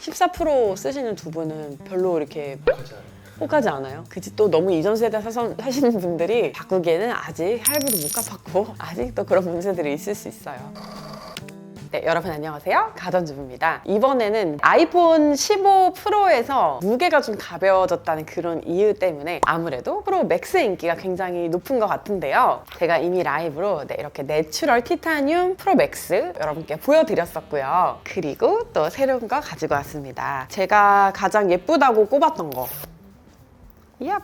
14% 쓰시는 두 분은 별로 이렇게 혹하지 않아요? 그치, 또 너무 이전 세대 사시는 분들이 바꾸기에는 아직 할부도 못 갚았고 아직도 그런 문제들이 있을 수 있어요. 네, 여러분 안녕하세요. 가전주부입니다. 이번에는 아이폰 15 프로에서 무게가 좀 가벼워졌다는 그런 이유 때문에 아무래도 프로 맥스의 인기가 굉장히 높은 것 같은데요. 제가 이미 라이브로 이렇게 내추럴 티타늄 프로 맥스 여러분께 보여드렸었고요. 그리고 또 새로운 거 가지고 왔습니다. 제가 가장 예쁘다고 꼽았던 거. 얍!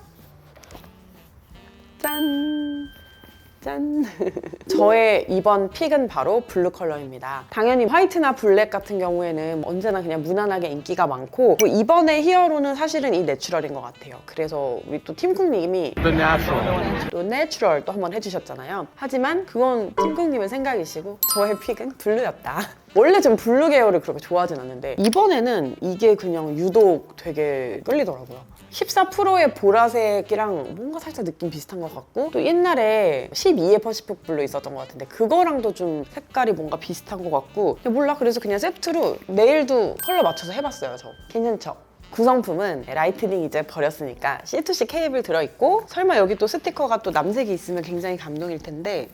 짠! 짠! 저의 이번 픽은 바로 블루 컬러입니다. 당연히 화이트나 블랙 같은 경우에는 언제나 그냥 무난하게 인기가 많고 이번에 히어로는 사실은 이 내추럴인 것 같아요. 그래서 우리 또 팀쿡님이 또 내추럴 또 한번 해주셨잖아요. 하지만 그건 팀쿡님의 생각이시고 저의 픽은 블루였다. 원래 좀 블루 계열을 그렇게 좋아하진 않는데 이번에는 이게 그냥 유독 되게 끌리더라고요. 14 프로의 보라색이랑 뭔가 살짝 느낌 비슷한 것 같고 또 옛날에 12의 퍼시픽 블루 있었던 것 같은데 그거랑도 좀 색깔이 뭔가 비슷한 것 같고 몰라, 그래서 그냥 세트로 네일도 컬러 맞춰서 해봤어요. 저 괜찮죠? 구성품은 라이트닝 이제 버렸으니까 C2C 케이블 들어있고 설마 여기 또 스티커가 또 남색이 있으면 굉장히 감동일 텐데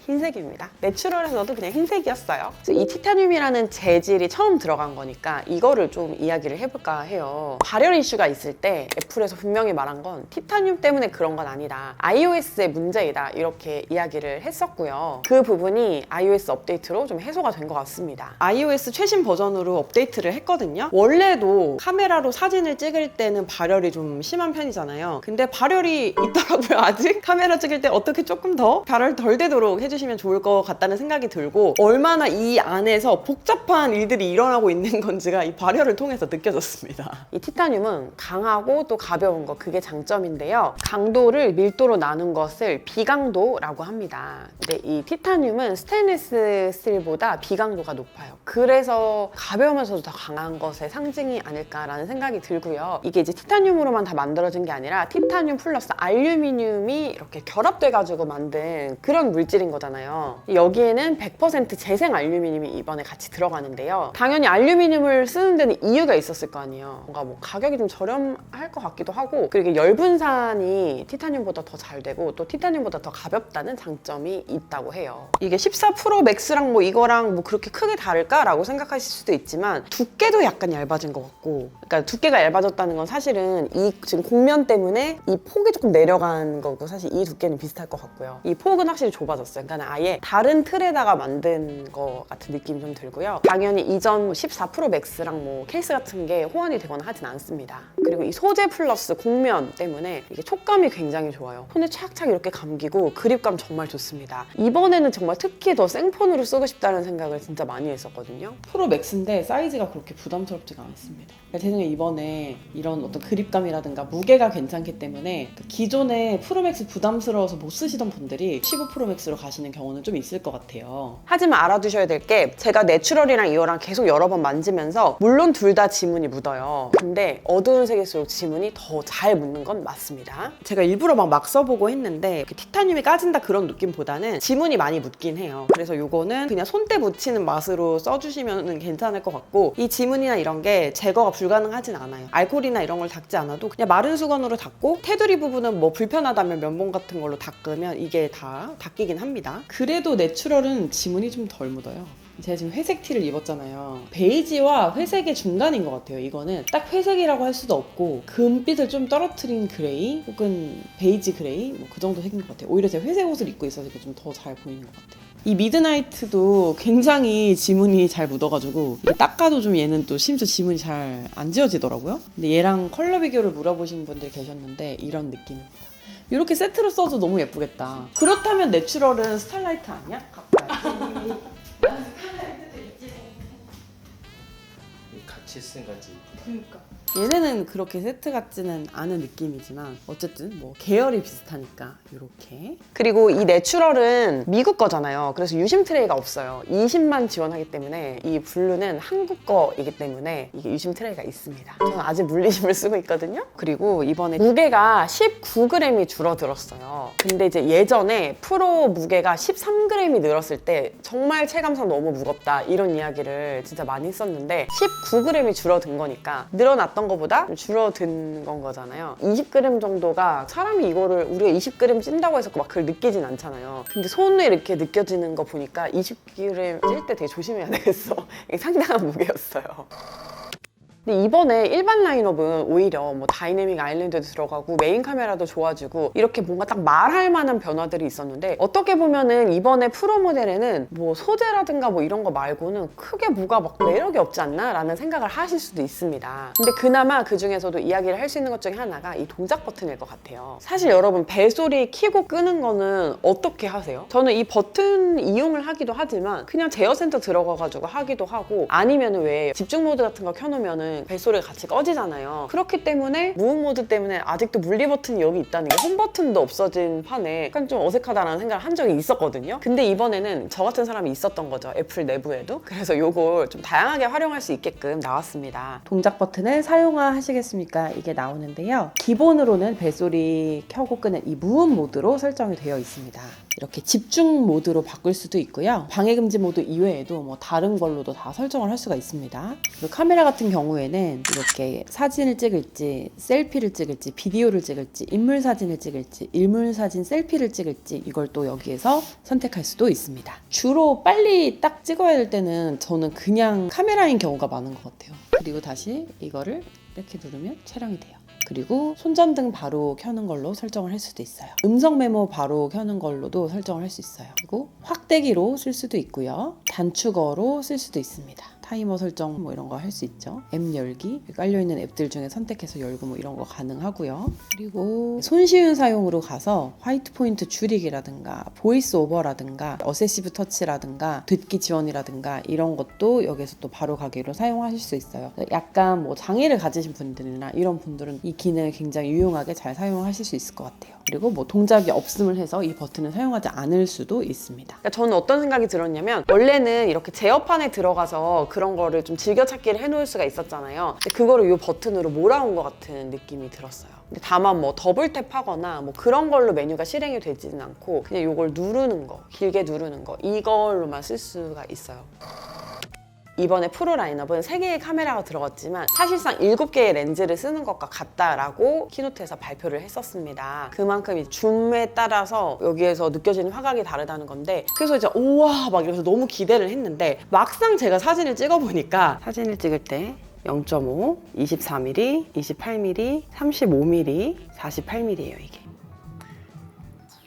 흰색입니다. 내추럴에서도 그냥 흰색이었어요. 이 티타늄이라는 재질이 처음 들어간 거니까 이거를 좀 이야기를 해볼까 해요. 발열 이슈가 있을 때 애플에서 분명히 말한 건 티타늄 때문에 그런 건 아니다. iOS의 문제이다. 이렇게 이야기를 했었고요. 그 부분이 iOS 업데이트로 좀 해소가 된 것 같습니다. iOS 최신 버전으로 업데이트를 했거든요. 원래도 카메라로 사진을 찍을 때는 발열이 좀 심한 편이잖아요. 근데 발열이 있더라고요. 아직 카메라 찍을 때 어떻게 조금 더 발열 덜 되도록 해주시면 좋을 것 같다는 생각이 들고 얼마나 이 안에서 복잡한 일들이 일어나고 있는 건지가 이 발열을 통해서 느껴졌습니다. 이 티타늄은 강하고 또 가벼운 거, 그게 장점인데요. 강도를 밀도로 나눈 것을 비강도라고 합니다. 근데 이 티타늄은 스테인리스 스틸보다 비강도가 높아요. 그래서 가벼우면서도 더 강한 것의 상징이 아닐까라는 생각이 들고요. 이게 이제 티타늄으로만 다 만들어진 게 아니라 티타늄 플러스 알루미늄이 이렇게 결합돼가지고 만든 그런 물질인 거잖아요. 여기에는 100% 재생 알루미늄이 이번에 같이 들어가는데요. 당연히 알루미늄을 쓰는 데는 이유가 있었을 거 아니에요. 뭔가 뭐 가격이 좀 저렴할 것 같기도 하고 그리고 열 분산이 티타늄보다 더 잘 되고 또 티타늄보다 더 가볍다는 장점이 있다고 해요. 이게 14 프로 맥스랑 뭐 이거랑 뭐 그렇게 크게 다를까라고 생각하실 수도 있지만 두께도 약간 얇아진 것 같고, 그러니까 두께가 얇아졌다는 건 사실은 이 지금 곡면 때문에 이 폭이 조금 내려간 거고 사실 이 두께는 비슷할 것 같고요. 이 폭은 확실히 좁아졌어요. 그러니까 아예 다른 틀에다가 만든 거 같은 느낌이 좀 들고요. 당연히 이전 14 프로 맥스랑 뭐 케이스 같은 게 호환이 되거나 하진 않습니다. 그리고 이 소재 플러스 곡면 때문에 이게 촉감이 굉장히 좋아요. 손에 착착 이렇게 감기고 그립감 정말 좋습니다. 이번에는 정말 특히 더 생폰으로 쓰고 싶다는 생각을 진짜 많이 했었거든요. 프로 맥스인데 사이즈가 그렇게 부담스럽지가 않습니다. 제 생각에 이번에 이런 어떤 그립감이라든가 무게가 괜찮기 때문에 기존에 프로맥스 부담스러워서 못 쓰시던 분들이 15 프로맥스로 가시는 경우는 좀 있을 것 같아요. 하지만 알아두셔야 될 게 제가 내추럴이랑 이거랑 계속 여러 번 만지면서 물론 둘 다 지문이 묻어요. 근데 어두운 색일수록 지문이 더 잘 묻는 건 맞습니다. 제가 일부러 막 써보고 했는데 티타늄이 까진다 그런 느낌보다는 지문이 많이 묻긴 해요. 그래서 이거는 그냥 손때 묻히는 맛으로 써주시면 괜찮을 것 같고 이 지문이나 이런 게 제거가 불가능하진 않아요. 알코올이나 이런 걸 닦지 않아도 그냥 마른 수건으로 닦고 테두리 부분은 뭐 불편하다면 면봉 같은 걸로 닦으면 이게 다 닦이긴 합니다. 그래도 내추럴은 지문이 좀 덜 묻어요. 제가 지금 회색 티를 입었잖아요. 베이지와 회색의 중간인 것 같아요. 이거는 딱 회색이라고 할 수도 없고 금빛을 좀 떨어뜨린 그레이 혹은 베이지 그레이 뭐 그 정도 색인 것 같아요. 오히려 제가 회색 옷을 입고 있어서 이게 좀 더 잘 보이는 것 같아요. 이 미드나이트도 굉장히 지문이 잘 묻어가지고 닦아도 좀 얘는 또 심지어 지문이 잘 안 지워지더라고요. 근데 얘랑 컬러 비교를 물어보신 분들 계셨는데 이런 느낌입니다. 이렇게 세트로 써도 너무 예쁘겠다. 그렇다면 내추럴은 스타일라이트 아니야? 가까이. 같이 쓴 거지. 그러니까. 얘네는 그렇게 세트 같지는 않은 느낌이지만 어쨌든 뭐 계열이 비슷하니까 이렇게. 그리고 이 내추럴은 미국 거잖아요. 그래서 유심 트레이가 없어요. 20만 지원하기 때문에 이 블루는 한국 거이기 때문에 이게 유심 트레이가 있습니다. 저는 아직 물리심을 쓰고 있거든요. 그리고 이번에 무게가 19g이 줄어들었어요. 근데 이제 예전에 프로 무게가 13g이 늘었을 때 정말 체감상 너무 무겁다 이런 이야기를 진짜 많이 했었는데 19g 10g이 줄어든 거니까 늘어났던 것보다 줄어든 건 거잖아요. 20g 정도가 사람이 이거를 우리가 20g 찐다고 해서 막 그걸 느끼진 않잖아요. 근데 손에 이렇게 느껴지는 거 보니까 20g 찔 때 되게 조심해야 되겠어. 이게 상당한 무게였어요. 근데 이번에 일반 라인업은 오히려 뭐 다이내믹 아일랜드도 들어가고 메인 카메라도 좋아지고 이렇게 뭔가 딱 말할 만한 변화들이 있었는데, 어떻게 보면은 이번에 프로 모델에는 뭐 소재라든가 뭐 이런 거 말고는 크게 뭐가 막 매력이 없지 않나? 라는 생각을 하실 수도 있습니다. 근데 그나마 그 중에서도 이야기를 할 수 있는 것 중에 하나가 이 동작 버튼일 것 같아요. 사실 여러분 벨소리 켜고 끄는 거는 어떻게 하세요? 저는 이 버튼 이용을 하기도 하지만 그냥 제어센터 들어가가지고 하기도 하고, 아니면은 왜 집중 모드 같은 거 켜놓으면은 벨소리가 같이 꺼지잖아요. 그렇기 때문에 무음 모드 때문에 아직도 분리 버튼이 여기 있다는 게, 홈 버튼도 없어진 판에 약간 좀 어색하다라는 생각을 한 적이 있었거든요. 근데 이번에는 저 같은 사람이 있었던 거죠, 애플 내부에도. 그래서 이걸 좀 다양하게 활용할 수 있게끔 나왔습니다. 동작 버튼을 사용하시겠습니까? 이게 나오는데요. 기본으로는 벨소리 켜고 끄는 이 무음 모드로 설정이 되어 있습니다. 이렇게 집중 모드로 바꿀 수도 있고요. 방해금지 모드 이외에도 뭐 다른 걸로도 다 설정을 할 수가 있습니다. 그리고 카메라 같은 경우에는 이렇게 사진을 찍을지, 셀피를 찍을지, 비디오를 찍을지, 인물 사진을 찍을지, 일물 사진 셀피를 찍을지, 이걸 또 여기에서 선택할 수도 있습니다. 주로 빨리 딱 찍어야 될 때는 저는 그냥 카메라인 경우가 많은 것 같아요. 그리고 다시 이거를 이렇게 누르면 촬영이 돼요. 그리고 손전등 바로 켜는 걸로 설정을 할 수도 있어요. 음성 메모 바로 켜는 걸로도 설정을 할 수 있어요. 그리고 확대기로 쓸 수도 있고요. 단축어로 쓸 수도 있습니다. 타이머 설정 뭐 이런 거 할 수 있죠. 앱 열기, 깔려있는 앱들 중에 선택해서 열고 뭐 이런 거 가능하고요. 그리고 손쉬운 사용으로 가서 화이트 포인트 줄이기라든가 보이스 오버라든가 어세시브 터치라든가 듣기 지원이라든가 이런 것도 여기서 또 바로 가기로 사용하실 수 있어요. 약간 뭐 장애를 가지신 분들이나 이런 분들은 이 기능을 굉장히 유용하게 잘 사용하실 수 있을 것 같아요. 그리고 뭐 동작이 없음을 해서 이 버튼을 사용하지 않을 수도 있습니다. 그러니까 저는 어떤 생각이 들었냐면, 원래는 이렇게 제어판에 들어가서 그런 거를 좀 즐겨찾기를 해놓을 수가 있었잖아요. 근데 그거를 이 버튼으로 몰아온 것 같은 느낌이 들었어요. 근데 다만 뭐 더블 탭하거나 뭐 그런 걸로 메뉴가 실행이 되지는 않고 그냥 이걸 누르는 거, 길게 누르는 거, 이걸로만 쓸 수가 있어요. 이번에 프로 라인업은 3개의 카메라가 들어갔지만 사실상 7개의 렌즈를 쓰는 것과 같다라고 키노트에서 발표를 했었습니다. 그만큼 이 줌에 따라서 여기에서 느껴지는 화각이 다르다는 건데, 그래서 이제 우와 막 이러면서 너무 기대를 했는데, 막상 제가 사진을 찍어보니까 사진을 찍을 때 0.5, 24mm, 28mm, 35mm, 48mm예요 이게.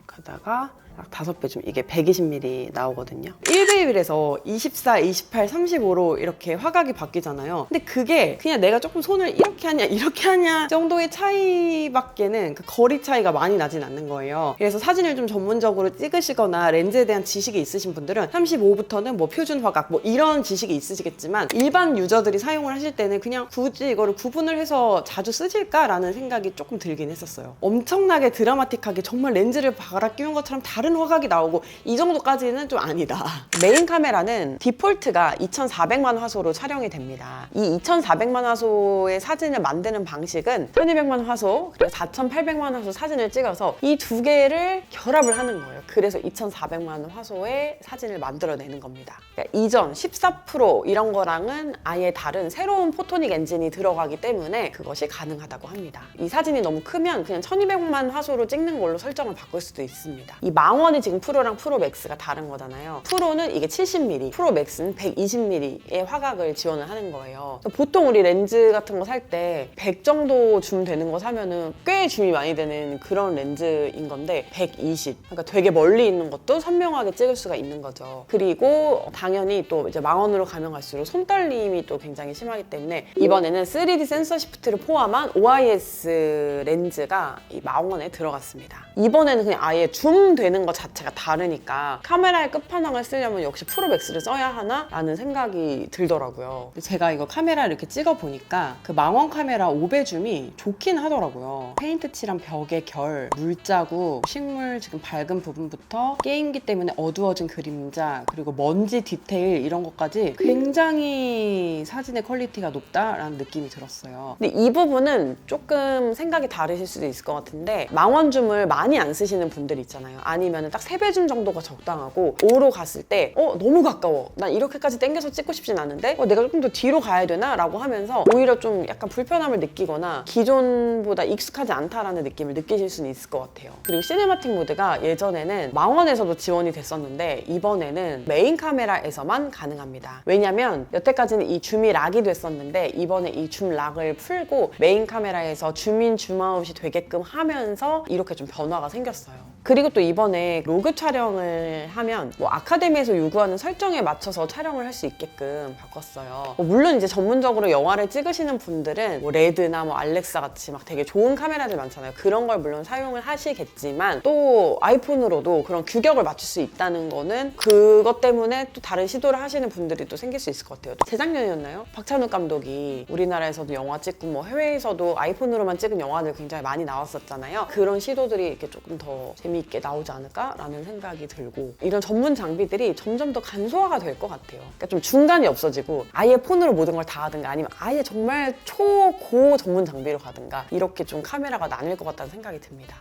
가다가 딱 5배 좀, 이게 120mm 나오거든요. 1대1에서 24, 28, 35로 이렇게 화각이 바뀌잖아요. 근데 그게 그냥 내가 조금 손을 이렇게 하냐 이렇게 하냐 정도의 차이밖에는 그 거리 차이가 많이 나진 않는 거예요. 그래서 사진을 좀 전문적으로 찍으시거나 렌즈에 대한 지식이 있으신 분들은 35부터는 뭐 표준 화각 뭐 이런 지식이 있으시겠지만, 일반 유저들이 사용을 하실 때는 그냥 굳이 이거를 구분을 해서 자주 쓰실까라는 생각이 조금 들긴 했었어요. 엄청나게 드라마틱하게 정말 렌즈를 갈아 끼운 것처럼 다른 화각이 나오고 이 정도까지는 좀 아니다. 메인 카메라는 디폴트가 2400만 화소로 촬영이 됩니다. 이 2400만 화소의 사진을 만드는 방식은 1200만 화소 그리고 4800만 화소 사진을 찍어서 이 두 개를 결합을 하는 거예요. 그래서 2400만 화소의 사진을 만들어내는 겁니다. 그러니까 이전 14 프로 이런 거랑은 아예 다른 새로운 포토닉 엔진이 들어가기 때문에 그것이 가능하다고 합니다. 이 사진이 너무 크면 그냥 1200만 화소로 찍는 걸로 설정을 바꿀 수도 있습니다. 이 망원이 지금 프로랑 프로 맥스가 다른 거잖아요. 프로는 이게 70mm, 프로 맥스는 120mm의 화각을 지원을 하는 거예요. 보통 우리 렌즈 같은 거 살 때 100 정도 줌 되는 거 사면은 꽤 줌이 많이 되는 그런 렌즈인 건데 120, 그러니까 되게 멀리 있는 것도 선명하게 찍을 수가 있는 거죠. 그리고 당연히 또 이제 망원으로 가면 갈수록 손떨림이 또 굉장히 심하기 때문에 이번에는 3D 센서 시프트를 포함한 OIS 렌즈가 이 망원에 들어갔습니다. 이번에는 그냥 아예 줌 되는 것 자체가 다르니까 카메라의 끝판왕을 쓰려면 역시 프로맥스를 써야 하나? 라는 생각이 들더라고요. 제가 이거 카메라를 이렇게 찍어보니까 그 망원 카메라 5배 줌이 좋긴 하더라고요. 페인트 칠한 벽의 결, 물자국, 식물 지금 밝은 부분부터 게임기 때문에 어두워진 그림자, 그리고 먼지 디테일 이런 것까지 굉장히 사진의 퀄리티가 높다라는 느낌이 들었어요. 근데 이 부분은 조금 생각이 다르실 수도 있을 것 같은데, 망원 줌을 많이 안 쓰시는 분들 있잖아요. 아니면 아니면 딱 3배 줌 정도가 적당하고 5로 갔을 때 너무 가까워. 난 이렇게까지 당겨서 찍고 싶진 않은데 내가 조금 더 뒤로 가야 되나? 라고 하면서 오히려 좀 약간 불편함을 느끼거나 기존보다 익숙하지 않다라는 느낌을 느끼실 수는 있을 것 같아요. 그리고 시네마틱 모드가 예전에는 망원에서도 지원이 됐었는데 이번에는 메인 카메라에서만 가능합니다. 왜냐면 여태까지는 이 줌이 락이 됐었는데 이번에 이 줌 락을 풀고 메인 카메라에서 줌인 줌아웃이 되게끔 하면서 이렇게 좀 변화가 생겼어요. 그리고 또 이번에 로그 촬영을 하면 아카데미에서 요구하는 설정에 맞춰서 촬영을 할 수 있게끔 바꿨어요. 물론 이제 전문적으로 영화를 찍으시는 분들은 레드나 알렉사 같이 막 되게 좋은 카메라들 많잖아요. 그런 걸 물론 사용을 하시겠지만 또 아이폰으로도 그런 규격을 맞출 수 있다는 거는 그것 때문에 또 다른 시도를 하시는 분들이 또 생길 수 있을 것 같아요. 재작년이었나요? 박찬욱 감독이 우리나라에서도 영화 찍고 해외에서도 아이폰으로만 찍은 영화들 굉장히 많이 나왔었잖아요. 그런 시도들이 이렇게 조금 더 재미있게 나오지 않을까라는 생각이 들고 이런 전문 장비들이 점점 더 간소화가 될 것 같아요. 그러니까 좀 중간이 없어지고 아예 폰으로 모든 걸 다 하든가 아니면 아예 정말 초고 전문 장비로 가든가 이렇게 좀 카메라가 나뉠 것 같다는 생각이 듭니다.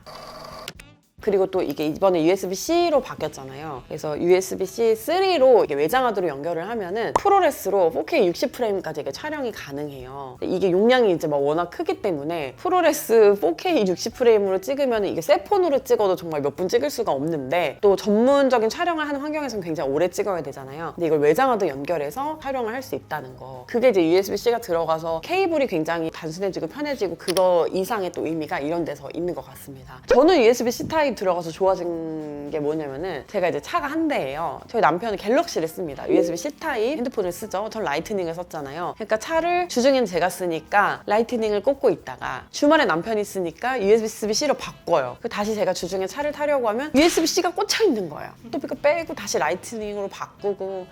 그리고 또 이게 이번에 USB-C로 바뀌었잖아요. 그래서 USB-C 3로 이게 외장하드로 연결을 하면은 프로레스로 4K 60프레임까지 이게 촬영이 가능해요. 이게 용량이 이제 워낙 크기 때문에 프로레스 4K 60프레임으로 찍으면 이게 새 폰으로 찍어도 정말 몇 분 찍을 수가 없는데 또 전문적인 촬영을 하는 환경에서는 굉장히 오래 찍어야 되잖아요. 근데 이걸 외장하드 연결해서 촬영을 할 수 있다는 거. 그게 이제 USB-C가 들어가서 케이블이 굉장히 단순해지고 편해지고 그거 이상의 또 의미가 이런 데서 있는 것 같습니다. 저는 USB-C 타입 들어가서 좋아진 게 뭐냐면은 제가 이제 차가 한 대예요. 저희 남편은 갤럭시를 씁니다. USB-C 타입 핸드폰을 쓰죠. 전 라이트닝을 썼잖아요. 그러니까 차를 주중엔 제가 쓰니까 라이트닝을 꽂고 있다가 주말에 남편이 쓰니까 USB-C로 바꿔요. 다시 제가 주중에 차를 타려고 하면 USB-C가 꽂혀 있는 거예요. 또 이거 빼고 다시 라이트닝으로 바꾸고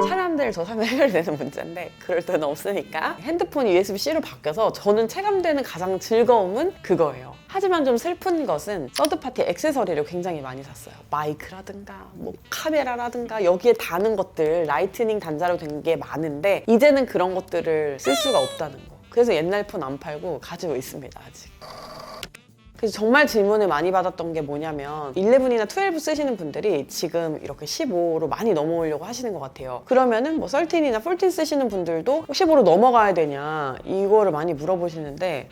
사람들 저 살면 해결되는 문제인데 그럴 때는 없으니까 핸드폰이 USB-C로 바뀌어서 저는 체감되는 가장 즐거움은 그거예요. 하지만 좀 슬픈 것은 서드파티 액세서리를 굉장히 많이 샀어요. 마이크라든가 카메라라든가 여기에 다는 것들 라이트닝 단자로 된 게 많은데 이제는 그런 것들을 쓸 수가 없다는 거. 그래서 옛날 폰 안 팔고 가지고 있습니다 아직. 그래서 정말 질문을 많이 받았던 게 뭐냐면 11이나 12 쓰시는 분들이 지금 이렇게 15로 많이 넘어오려고 하시는 것 같아요. 그러면은 13이나 14 쓰시는 분들도 15로 넘어가야 되냐 이거를 많이 물어보시는데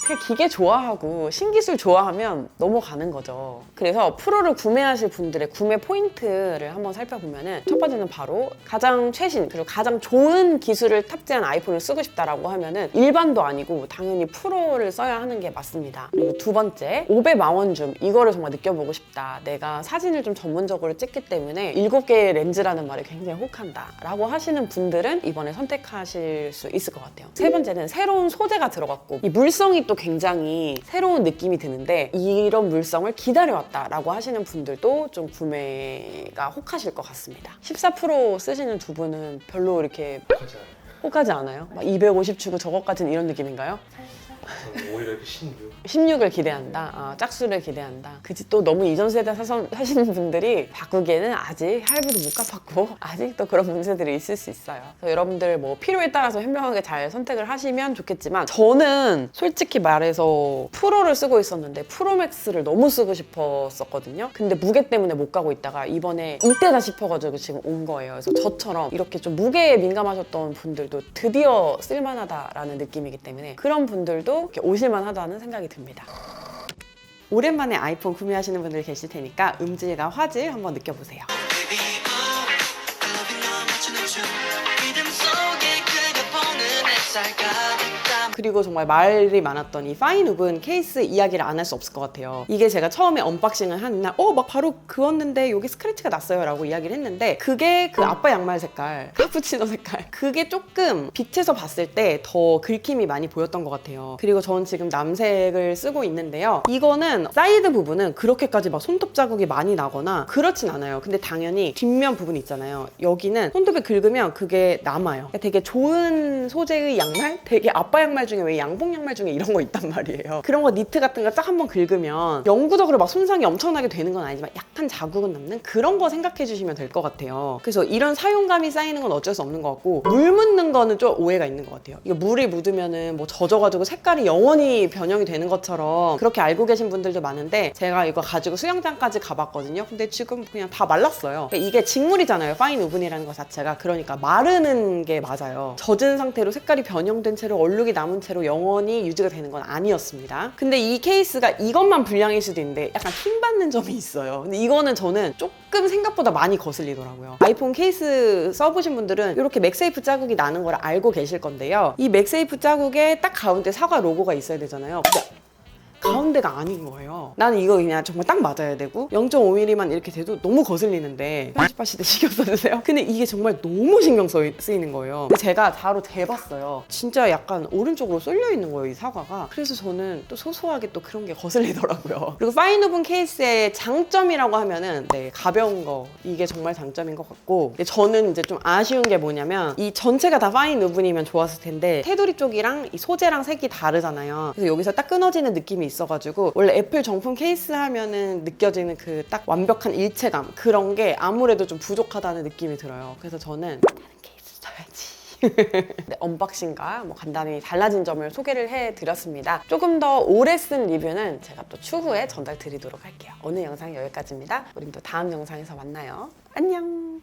그냥 기계 좋아하고 신기술 좋아하면 넘어가는 거죠. 그래서 프로를 구매하실 분들의 구매 포인트를 한번 살펴보면은 첫 번째는 바로 가장 최신 그리고 가장 좋은 기술을 탑재한 아이폰을 쓰고 싶다라고 하면은 일반도 아니고 당연히 프로를 써야 하는 게 맞습니다. 그리고 두 번째 5배 망원줌 이거를 정말 느껴보고 싶다. 내가 사진을 좀 전문적으로 찍기 때문에 7개의 렌즈라는 말에 굉장히 혹한다 라고 하시는 분들은 이번에 선택하실 수 있을 것 같아요. 세 번째는 새로운 소재가 들어갔고 이 물성이 또 굉장히 새로운 느낌이 드는데 이런 물성을 기다려왔다라고 하시는 분들도 좀 구매가 혹하실 것 같습니다. 14 프로 쓰시는 두 분은 별로 이렇게 혹하지 않아요? 막 250 주고 저것까지는 이런 느낌인가요? 오히려 16. 16을 기대한다. 짝수를 기대한다. 그치 또 너무 이전 세대 사시는 분들이 바꾸기에는 아직 할부도 못 갚았고 아직도 그런 문제들이 있을 수 있어요. 그래서 여러분들 필요에 따라서 현명하게 잘 선택을 하시면 좋겠지만 저는 솔직히 말해서 프로를 쓰고 있었는데 프로맥스를 너무 쓰고 싶었었거든요. 근데 무게 때문에 못 가고 있다가 이번에 이때다 싶어가지고 지금 온 거예요. 그래서 저처럼 이렇게 좀 무게에 민감하셨던 분들도 드디어 쓸만하다라는 느낌이기 때문에 그런 분들도 이렇게 오실만하다는 생각이 듭니다. 오랜만에 아이폰 구매하시는 분들 계실 테니까 음질과 화질 한번 느껴보세요. 그리고 정말 말이 많았던 이 파인우븐 케이스 이야기를 안 할 수 없을 것 같아요. 이게 제가 처음에 언박싱을 하는 날 막 바로 그었는데 여기 스크래치가 났어요 라고 이야기를 했는데 그게 그 아빠 양말 색깔, 카푸치노 색깔 그게 조금 빛에서 봤을 때 더 긁힘이 많이 보였던 것 같아요. 그리고 전 지금 남색을 쓰고 있는데요. 이거는 사이드 부분은 그렇게까지 막 손톱 자국이 많이 나거나 그렇진 않아요. 근데 당연히 뒷면 부분 있잖아요. 여기는 손톱에 긁으면 그게 남아요. 되게 좋은 소재의 양말? 되게 아빠 양말 양말 중에 왜 양복 양말 중에 이런 거 있단 말이에요. 그런 거 니트 같은 거 딱 한번 긁으면 영구적으로 막 손상이 엄청나게 되는 건 아니지만 약간 자국은 남는 그런 거 생각해 주시면 될 것 같아요. 그래서 이런 사용감이 쌓이는 건 어쩔 수 없는 것 같고, 물 묻는 거는 좀 오해가 있는 것 같아요. 이거 물이 묻으면은 뭐 젖어가지고 색깔이 영원히 변형이 되는 것처럼 그렇게 알고 계신 분들도 많은데, 제가 이거 가지고 수영장까지 가봤거든요. 근데 지금 그냥 다 말랐어요. 그러니까 이게 직물이잖아요, 파인 우분이라는 것 자체가. 그러니까 마르는 게 맞아요. 젖은 상태로 색깔이 변형된 채로 얼룩이 남은 채로 영원히 유지가 되는 건 아니었습니다. 근데 이 케이스가 이것만 불량일 수도 있는데 약간 힘 받는 점이 있어요. 근데 이거는 저는 조금 생각보다 많이 거슬리더라고요. 아이폰 케이스 써보신 분들은 이렇게 맥세이프 자국이 나는 걸 알고 계실 건데요. 이 맥세이프 자국에 딱 가운데 사과 로고가 있어야 되잖아요. 근데 가운데가 아닌 거예요. 나는 이거 그냥 정말 딱 맞아야 되고 0.5mm만 이렇게 돼도 너무 거슬리는데, 편집하실 때 신경 써주세요. 근데 이게 정말 너무 신경 쓰이는 거예요. 근데 제가 바로 재봤어요. 진짜 약간 오른쪽으로 쏠려 있는 거예요, 이 사과가. 그래서 저는 또 소소하게 또 그런 게 거슬리더라고요. 그리고 파인 우분 케이스의 장점이라고 하면은 가벼운 거, 이게 정말 장점인 것 같고, 저는 이제 좀 아쉬운 게 뭐냐면 이 전체가 다 파인 우분이면 좋았을 텐데 테두리 쪽이랑 이 소재랑 색이 다르잖아요. 그래서 여기서 딱 끊어지는 느낌이 있어가지고, 원래 애플 정품 케이스 하면은 느껴지는 그 딱 완벽한 일체감, 그런 게 아무래도 좀 부족하다는 느낌이 들어요. 그래서 저는 다른 케이스 써야지. 네, 언박싱과 뭐 간단히 달라진 점을 소개를 해드렸습니다. 조금 더 오래 쓴 리뷰는 제가 또 추후에 전달 드리도록 할게요. 오늘 영상 여기까지입니다. 우린 또 다음 영상에서 만나요. 안녕.